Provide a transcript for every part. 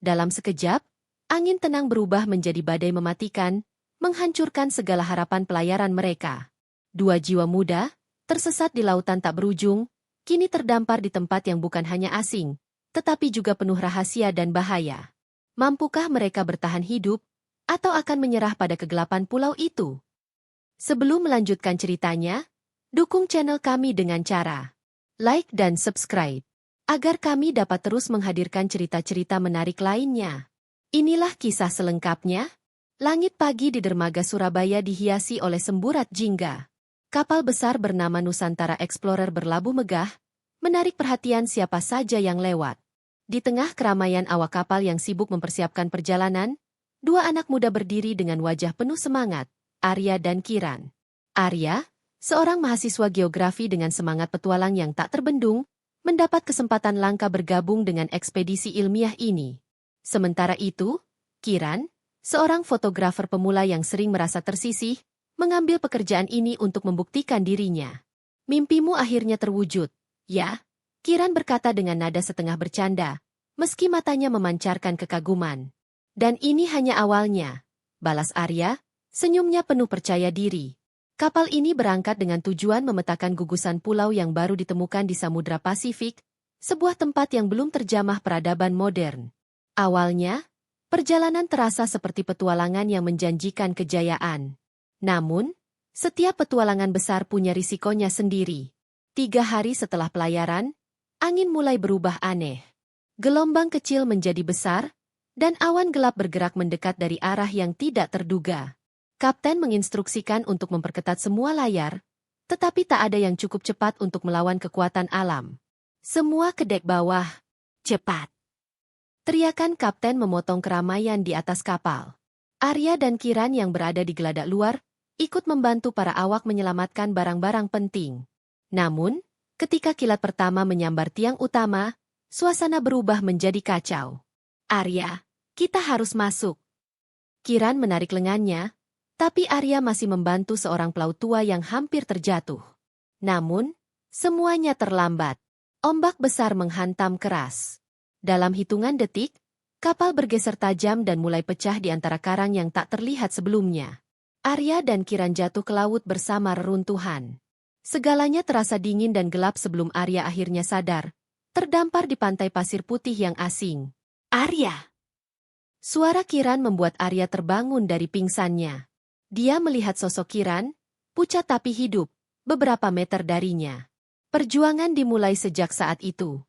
Dalam sekejap, angin tenang berubah menjadi badai mematikan, menghancurkan segala harapan pelayaran mereka. Dua jiwa muda, tersesat di lautan tak berujung, kini terdampar di tempat yang bukan hanya asing, tetapi juga penuh rahasia dan bahaya. Mampukah mereka bertahan hidup, atau akan menyerah pada kegelapan pulau itu? Sebelum melanjutkan ceritanya, dukung channel kami dengan cara like dan subscribe, agar kami dapat terus menghadirkan cerita-cerita menarik lainnya. Inilah kisah selengkapnya. Langit pagi di dermaga Surabaya dihiasi oleh semburat jingga. Kapal besar bernama Nusantara Explorer berlabuh megah, menarik perhatian siapa saja yang lewat. Di tengah keramaian awak kapal yang sibuk mempersiapkan perjalanan, dua anak muda berdiri dengan wajah penuh semangat, Arya dan Kiran. Arya, seorang mahasiswa geografi dengan semangat petualang yang tak terbendung, mendapat kesempatan langka bergabung dengan ekspedisi ilmiah ini. Sementara itu, Kiran, seorang fotografer pemula yang sering merasa tersisih, mengambil pekerjaan ini untuk membuktikan dirinya. Mimpimu akhirnya terwujud, ya? Kiran berkata dengan nada setengah bercanda, meski matanya memancarkan kekaguman. Dan ini hanya awalnya, balas Arya, senyumnya penuh percaya diri. Kapal ini berangkat dengan tujuan memetakan gugusan pulau yang baru ditemukan di Samudra Pasifik, sebuah tempat yang belum terjamah peradaban modern. Awalnya, perjalanan terasa seperti petualangan yang menjanjikan kejayaan. Namun, setiap petualangan besar punya risikonya sendiri. 3 hari setelah pelayaran, angin mulai berubah aneh. Gelombang kecil menjadi besar, dan awan gelap bergerak mendekat dari arah yang tidak terduga. Kapten menginstruksikan untuk memperketat semua layar, tetapi tak ada yang cukup cepat untuk melawan kekuatan alam. Semua ke dek bawah. Cepat! Teriakan kapten memotong keramaian di atas kapal. Arya dan Kiran yang berada di geladak luar, ikut membantu para awak menyelamatkan barang-barang penting. Namun, ketika kilat pertama menyambar tiang utama, suasana berubah menjadi kacau. Arya, kita harus masuk. Kiran menarik lengannya, tapi Arya masih membantu seorang pelaut tua yang hampir terjatuh. Namun, semuanya terlambat. Ombak besar menghantam keras. Dalam hitungan detik, kapal bergeser tajam dan mulai pecah di antara karang yang tak terlihat sebelumnya. Arya dan Kiran jatuh ke laut bersama reruntuhan. Segalanya terasa dingin dan gelap sebelum Arya akhirnya sadar, terdampar di pantai pasir putih yang asing. Arya! Suara Kiran membuat Arya terbangun dari pingsannya. Dia melihat sosok Kiran, pucat tapi hidup, beberapa meter darinya. Perjuangan dimulai sejak saat itu.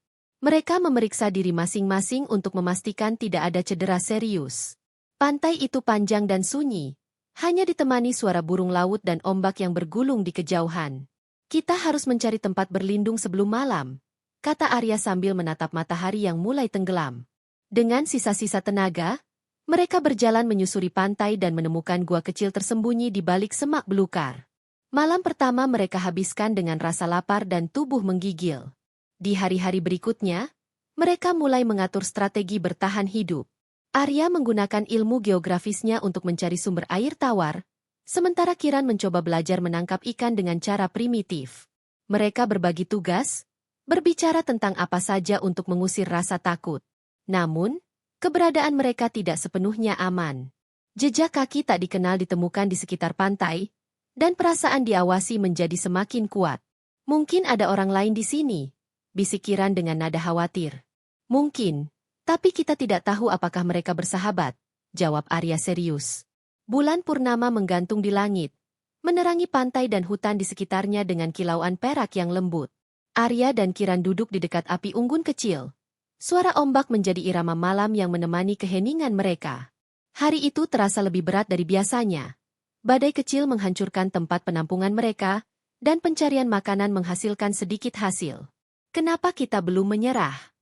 Mereka memeriksa diri masing-masing untuk memastikan tidak ada cedera serius. Pantai itu panjang dan sunyi, hanya ditemani suara burung laut dan ombak yang bergulung di kejauhan. Kita harus mencari tempat berlindung sebelum malam, kata Arya sambil menatap matahari yang mulai tenggelam. Dengan sisa-sisa tenaga, mereka berjalan menyusuri pantai dan menemukan gua kecil tersembunyi di balik semak belukar. Malam pertama mereka habiskan dengan rasa lapar dan tubuh menggigil. Di hari-hari berikutnya, mereka mulai mengatur strategi bertahan hidup. Arya menggunakan ilmu geografisnya untuk mencari sumber air tawar, sementara Kiran mencoba belajar menangkap ikan dengan cara primitif. Mereka berbagi tugas, berbicara tentang apa saja untuk mengusir rasa takut. Namun, keberadaan mereka tidak sepenuhnya aman. Jejak kaki tak dikenal ditemukan di sekitar pantai, dan perasaan diawasi menjadi semakin kuat. Mungkin ada orang lain di sini, bisik Kiran dengan nada khawatir. Mungkin, tapi kita tidak tahu apakah mereka bersahabat, jawab Arya serius. Bulan purnama menggantung di langit, menerangi pantai dan hutan di sekitarnya dengan kilauan perak yang lembut. Arya dan Kiran duduk di dekat api unggun kecil. Suara ombak menjadi irama malam yang menemani keheningan mereka. Hari itu terasa lebih berat dari biasanya. Badai kecil menghancurkan tempat penampungan mereka, dan pencarian makanan menghasilkan sedikit hasil. Kenapa kita belum menyerah?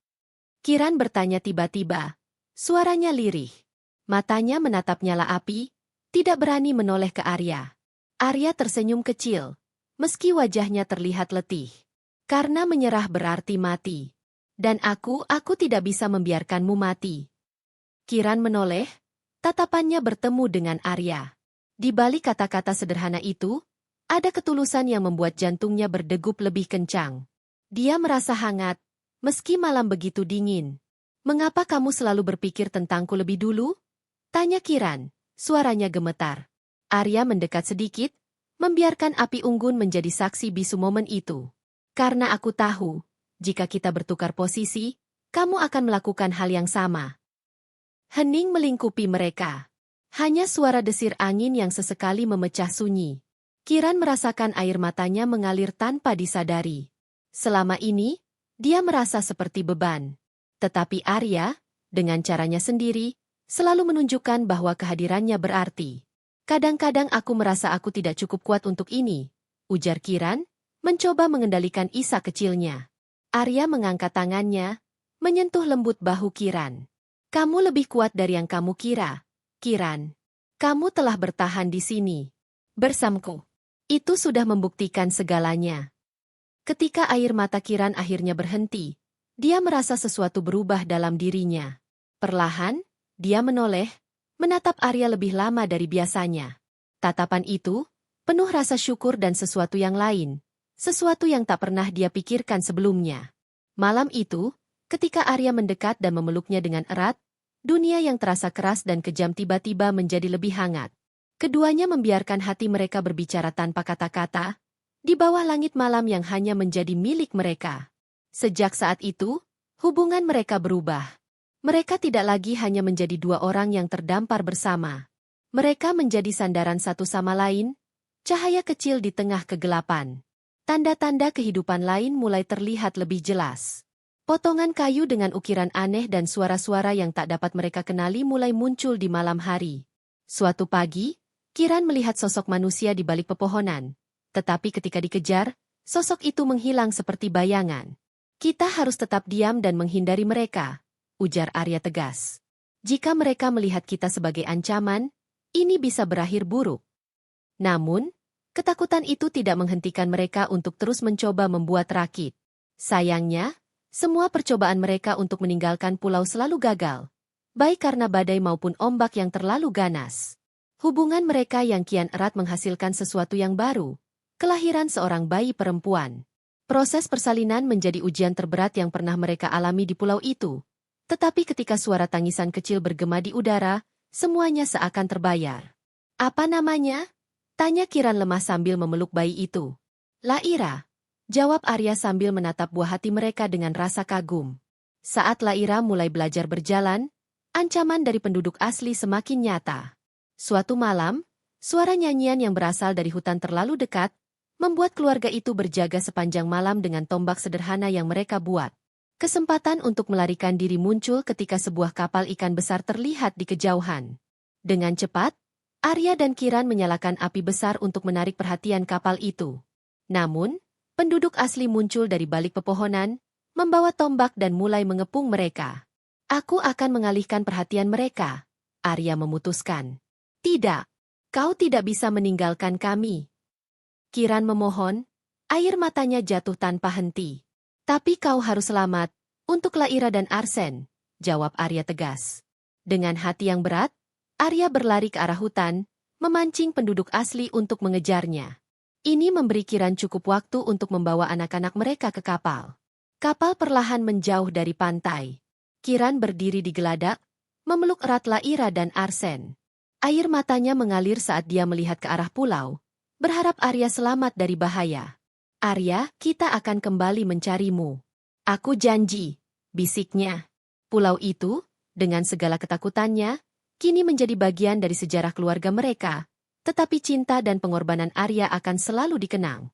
Kiran bertanya tiba-tiba. Suaranya lirih. Matanya menatap nyala api, tidak berani menoleh ke Arya. Arya tersenyum kecil, meski wajahnya terlihat letih. Karena menyerah berarti mati. Dan aku tidak bisa membiarkanmu mati. Kiran menoleh, tatapannya bertemu dengan Arya. Di balik kata-kata sederhana itu, ada ketulusan yang membuat jantungnya berdegup lebih kencang. Dia merasa hangat, meski malam begitu dingin. Mengapa kamu selalu berpikir tentangku lebih dulu? Tanya Kiran, suaranya gemetar. Arya mendekat sedikit, membiarkan api unggun menjadi saksi bisu momen itu. Karena aku tahu, jika kita bertukar posisi, kamu akan melakukan hal yang sama. Hening melingkupi mereka. Hanya suara desir angin yang sesekali memecah sunyi. Kiran merasakan air matanya mengalir tanpa disadari. Selama ini, dia merasa seperti beban. Tetapi Arya, dengan caranya sendiri, selalu menunjukkan bahwa kehadirannya berarti. Kadang-kadang aku merasa aku tidak cukup kuat untuk ini, ujar Kiran, mencoba mengendalikan isa kecilnya. Arya mengangkat tangannya, menyentuh lembut bahu Kiran. Kamu lebih kuat dari yang kamu kira, Kiran. Kamu telah bertahan di sini. Bersamaku. Itu sudah membuktikan segalanya. Ketika air mata Kiran akhirnya berhenti, dia merasa sesuatu berubah dalam dirinya. Perlahan, dia menoleh, menatap Arya lebih lama dari biasanya. Tatapan itu, penuh rasa syukur dan sesuatu yang lain. Sesuatu yang tak pernah dia pikirkan sebelumnya. Malam itu, ketika Arya mendekat dan memeluknya dengan erat, dunia yang terasa keras dan kejam tiba-tiba menjadi lebih hangat. Keduanya membiarkan hati mereka berbicara tanpa kata-kata, di bawah langit malam yang hanya menjadi milik mereka. Sejak saat itu, hubungan mereka berubah. Mereka tidak lagi hanya menjadi dua orang yang terdampar bersama. Mereka menjadi sandaran satu sama lain, cahaya kecil di tengah kegelapan. Tanda-tanda kehidupan lain mulai terlihat lebih jelas. Potongan kayu dengan ukiran aneh dan suara-suara yang tak dapat mereka kenali mulai muncul di malam hari. Suatu pagi, Kiran melihat sosok manusia di balik pepohonan. Tetapi ketika dikejar, sosok itu menghilang seperti bayangan. Kita harus tetap diam dan menghindari mereka, ujar Arya tegas. Jika mereka melihat kita sebagai ancaman, ini bisa berakhir buruk. Namun, ketakutan itu tidak menghentikan mereka untuk terus mencoba membuat rakit. Sayangnya, semua percobaan mereka untuk meninggalkan pulau selalu gagal, baik karena badai maupun ombak yang terlalu ganas. Hubungan mereka yang kian erat menghasilkan sesuatu yang baru, kelahiran seorang bayi perempuan. Proses persalinan menjadi ujian terberat yang pernah mereka alami di pulau itu. Tetapi ketika suara tangisan kecil bergema di udara, semuanya seakan terbayar. Apa namanya? Tanya Kiran lemah sambil memeluk bayi itu. Laira. Jawab Arya sambil menatap buah hati mereka dengan rasa kagum. Saat Laira mulai belajar berjalan, ancaman dari penduduk asli semakin nyata. Suatu malam, suara nyanyian yang berasal dari hutan terlalu dekat, membuat keluarga itu berjaga sepanjang malam dengan tombak sederhana yang mereka buat. Kesempatan untuk melarikan diri muncul ketika sebuah kapal ikan besar terlihat di kejauhan. Dengan cepat, Arya dan Kiran menyalakan api besar untuk menarik perhatian kapal itu. Namun, penduduk asli muncul dari balik pepohonan, membawa tombak dan mulai mengepung mereka. Aku akan mengalihkan perhatian mereka, Arya memutuskan. Tidak, kau tidak bisa meninggalkan kami. Kiran memohon, air matanya jatuh tanpa henti. Tapi kau harus selamat, untuk Laira dan Arsen, jawab Arya tegas. Dengan hati yang berat, Arya berlari ke arah hutan, memancing penduduk asli untuk mengejarnya. Ini memberi Kiran cukup waktu untuk membawa anak-anak mereka ke kapal. Kapal perlahan menjauh dari pantai. Kiran berdiri di geladak, memeluk erat Laira dan Arsen. Air matanya mengalir saat dia melihat ke arah pulau, berharap Arya selamat dari bahaya. Arya, kita akan kembali mencarimu. Aku janji, bisiknya. Pulau itu, dengan segala ketakutannya, kini menjadi bagian dari sejarah keluarga mereka. Tetapi cinta dan pengorbanan Arya akan selalu dikenang.